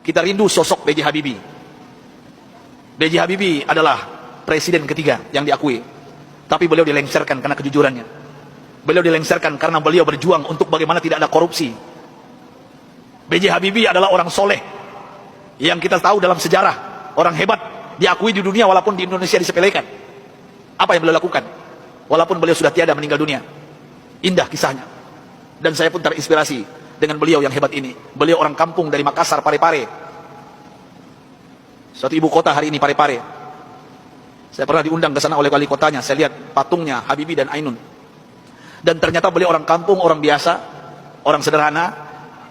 Kita rindu sosok B.J. Habibie. B.J. Habibie adalah presiden ketiga yang diakui, tapi beliau dilengsarkan karena kejujurannya. Beliau dilengsarkan karena beliau berjuang untuk bagaimana tidak ada korupsi. B.J. Habibie adalah orang soleh yang kita tahu dalam sejarah, orang hebat, diakui di dunia walaupun di Indonesia disepelekan. Apa yang beliau lakukan walaupun beliau sudah tiada, meninggal dunia? Indah kisahnya, dan saya pun terinspirasi dengan beliau yang hebat ini. Beliau orang kampung dari Makassar, Parepare, suatu ibu kota hari ini, Parepare. Saya pernah diundang ke sana oleh wali kotanya. Saya lihat patungnya Habibie dan Ainun, dan ternyata beliau orang kampung, orang biasa, orang sederhana.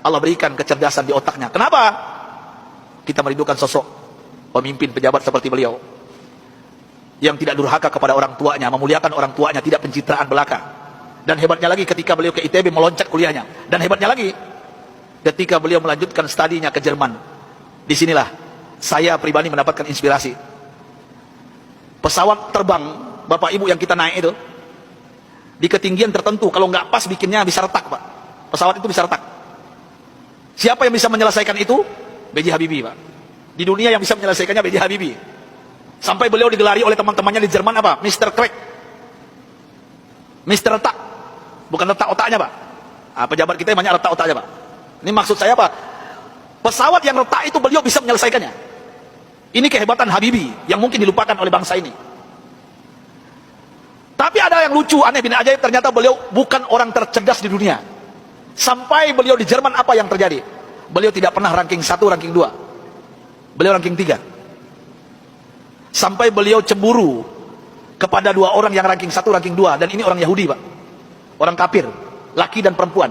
Allah berikan kecerdasan di otaknya. Kenapa kita merindukan sosok pemimpin pejabat seperti beliau, yang tidak durhaka kepada orang tuanya, memuliakan orang tuanya, tidak pencitraan belaka. Dan hebatnya lagi, ketika beliau ke ITB meloncat kuliahnya. Dan hebatnya lagi, ketika beliau melanjutkan studinya ke Jerman. Disinilah saya pribadi mendapatkan inspirasi. Pesawat terbang Bapak Ibu yang kita naik itu, di ketinggian tertentu, kalau nggak pas bikinnya bisa retak, Pak. Pesawat itu bisa retak. Siapa yang bisa menyelesaikan itu? B.J. Habibie, Pak. Di dunia yang bisa menyelesaikannya B.J. Habibie. Sampai beliau digelari oleh teman-temannya di Jerman apa? Mr. Crack, Mr. Retak. Bukan retak otaknya, Pak. Pejabat kita banyak retak otaknya, Pak. Ini maksud saya apa? Pesawat yang retak itu beliau bisa menyelesaikannya. Ini kehebatan Habibie yang mungkin dilupakan oleh bangsa ini. Tapi ada yang lucu, aneh bin ajaib, ternyata beliau bukan orang tercerdas di dunia. Sampai beliau di Jerman, apa yang terjadi? Beliau tidak pernah ranking 1, ranking 2. Beliau ranking 3. Sampai beliau cemburu kepada 2 orang yang ranking 1, ranking 2. Dan ini orang Yahudi, Pak. Orang kafir, laki dan perempuan.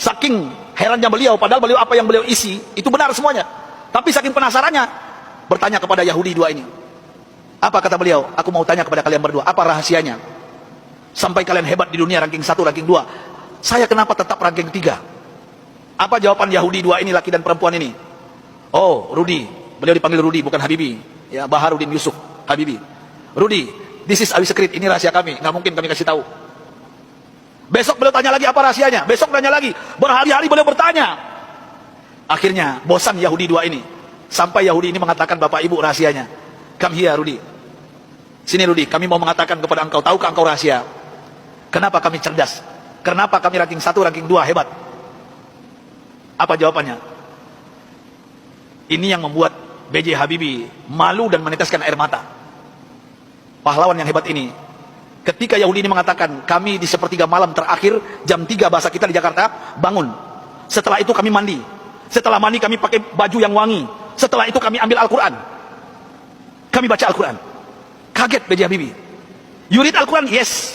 Saking herannya beliau, padahal beliau apa yang beliau isi itu benar semuanya. Tapi saking penasarannya, bertanya kepada Yahudi 2 ini. Apa kata beliau? Aku mau tanya kepada kalian berdua, apa rahasianya sampai kalian hebat di dunia, ranking 1, ranking 2? Saya kenapa tetap ranking 3? Apa jawaban Yahudi 2 ini, laki dan perempuan ini? Oh, Rudi. Beliau dipanggil Rudi, bukan Habibie. Ya, Baharudin Yusuf Habibie. Rudi, this is our secret. Ini rahasia kami, nggak mungkin kami kasih tahu. Besok beliau tanya lagi, apa rahasianya? Besok tanya lagi, berhari-hari beliau bertanya. Akhirnya bosan Yahudi 2 ini, sampai Yahudi ini mengatakan, Bapak Ibu, rahasianya. Come here, Rudi. Sini, Rudi, kami mau mengatakan kepada engkau, tahukah engkau rahasia kenapa kami cerdas? Kenapa kami ranking 1, ranking 2 hebat? Apa jawabannya? Ini yang membuat B.J. Habibie malu dan meneteskan air mata. Pahlawan yang hebat ini, ketika Yahudi ini mengatakan, kami di sepertiga malam terakhir, jam 3 bahasa kita di Jakarta, bangun. Setelah itu kami mandi. Setelah mandi kami pakai baju yang wangi. Setelah itu kami ambil Al-Quran. Kami baca Al-Quran. Kaget B.J. Habibie. You read Al-Quran? Yes.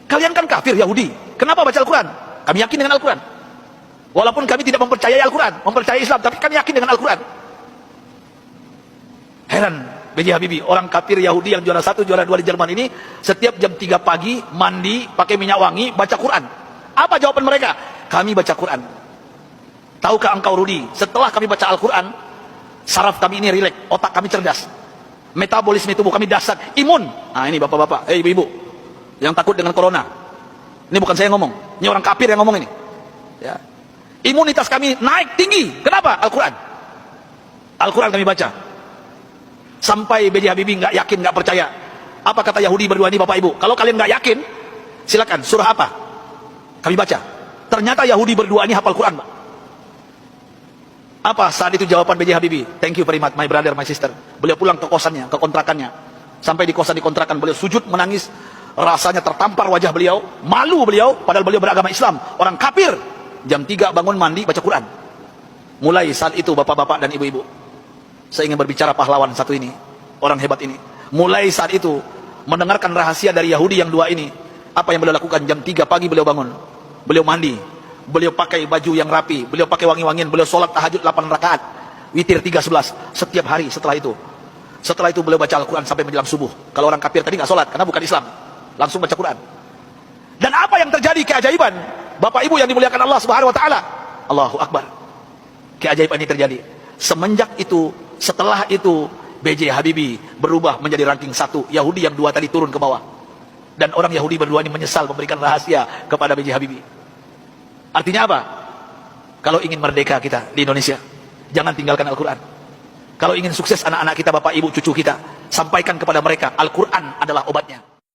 Kalian kan kafir Yahudi, kenapa baca Al-Quran? Kami yakin dengan Al-Quran. Walaupun kami tidak mempercayai Al-Quran, mempercayai Islam, tapi kami yakin dengan Al-Quran. Heran B.J. Habibie, orang kafir Yahudi yang juara 1, juara 2 di Jerman ini, setiap jam 3 pagi mandi, pakai minyak wangi, baca Quran. Apa jawaban mereka? Kami baca Quran. Tahukah engkau, Rudi, setelah kami baca Al-Quran, saraf kami ini rileks, otak kami cerdas, metabolisme tubuh kami dahsyat, imun. Nah ini bapak-bapak, ibu-ibu yang takut dengan corona, ini bukan saya ngomong, ini orang kafir yang ngomong ini. Ya. Imunitas kami naik tinggi. Kenapa? Al-Quran. Al-Quran kami baca. Sampai B.J. Habibie nggak yakin, nggak percaya. Apa kata Yahudi berdua ini, Bapak Ibu? Kalau kalian nggak yakin, silakan, surah apa? Kami baca. Ternyata Yahudi berdua ini hafal Quran, Pak. Apa saat itu jawaban B.J. Habibie? Thank you very much, my brother, my sister. Beliau pulang ke kosannya, ke kontrakannya. Sampai di kosan, di kontrakan, beliau sujud menangis. Rasanya tertampar wajah beliau, malu beliau, padahal beliau beragama Islam, orang kafir. Jam 3 bangun mandi, baca Quran. Mulai saat itu, bapak-bapak dan ibu-ibu, saya ingin berbicara pahlawan satu ini, orang hebat ini. Mulai saat itu, mendengarkan rahasia dari Yahudi yang 2 ini, apa yang beliau lakukan? Jam 3 pagi beliau bangun, beliau mandi, beliau pakai baju yang rapi, beliau pakai wangi-wangian, beliau sholat tahajud 8 rakaat, witir 3/11 setiap hari. Setelah itu beliau baca Al-Quran sampai menjelang subuh. Kalau orang kafir tadi nggak sholat karena bukan Islam, langsung baca Quran. Dan apa yang terjadi? Keajaiban, Bapak Ibu yang dimuliakan Allah Subhanahu wa taala. Allahu Akbar. Keajaiban ini terjadi. Semenjak itu, setelah itu, B.J. Habibie berubah menjadi ranking 1. Yahudi yang 2 tadi turun ke bawah. Dan orang Yahudi berdua ini menyesal memberikan rahasia kepada B.J. Habibie. Artinya apa? Kalau ingin merdeka kita di Indonesia, Jangan tinggalkan Al-Quran. Kalau ingin sukses anak-anak kita, bapak, ibu, cucu kita, sampaikan kepada mereka, Al-Quran adalah obatnya.